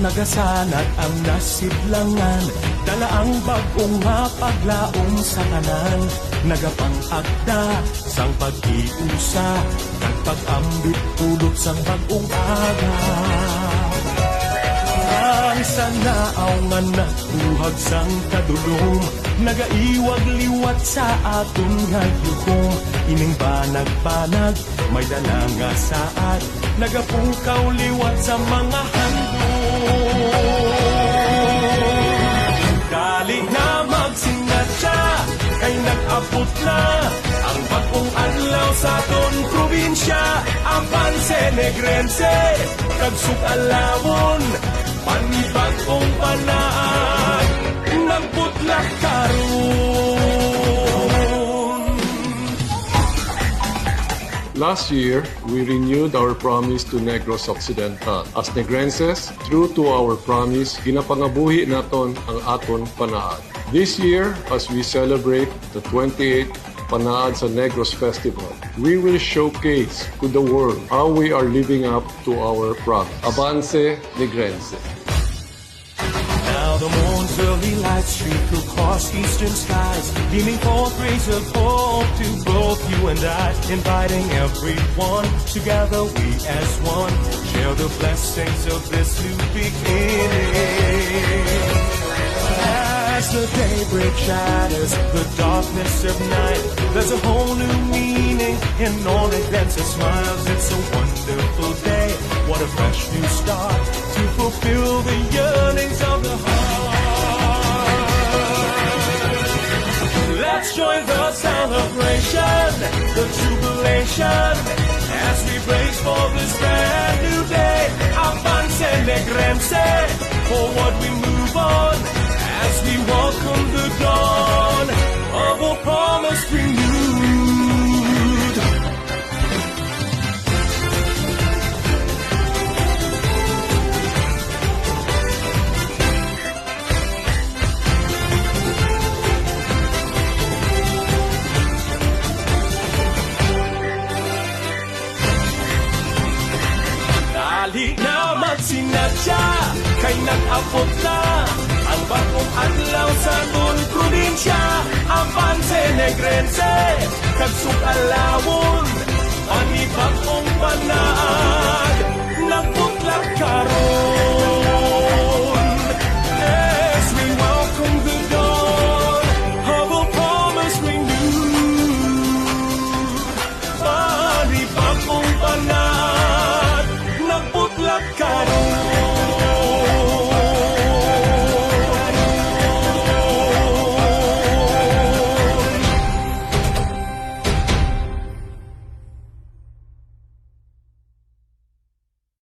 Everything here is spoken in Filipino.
nagasanad ang nasidlangan, dala ang bagong nga paglaom sa tanan, nagapang-agda sang pag-iusa, kag pag-ambit tulot sang bagong aga. Ang sanaaw nga nagbuhag sang kadulom, nagaiwag liwat sa aton nga yukom, ining banag-banag may dala nga saad, nagapukaw liwat sa mga handom. Dali na magsinatya, kay nag-abot na ang bagong adlaw sa aton probinsya, Avance Negrense, kagsug alawon, panibagong panaan, nagbutlak karon. Last year, we renewed our promise to Negros Occidental. As Negrenses, true to our promise, ginapangabuhi naton ang aton panaad. This year, as we celebrate the 28th Panaad sa Negros Festival, we will showcase to the world how we are living up to our promise. Avance Negrense. Now the moon's early light streak across eastern skies, beaming forth rays of hope to both you and I, inviting everyone. Together we as one share the blessings of this new beginning. As the daybreak shatters the darkness of night, there's a whole new meaning in all Negrense smiles. It's a wonderful day, what a fresh new start to fulfill the yearnings of the heart. Let's join the celebration, the jubilation, as we brace for this brand new day. Avance Negrense, forward we move on, as we welcome the dawn of a promise renewed. Dali na magsinadya, kay nag-abot na ang bagong adlaw sa aton probinsya, Avance Negrense, kagsug alawon, panibagong panaan.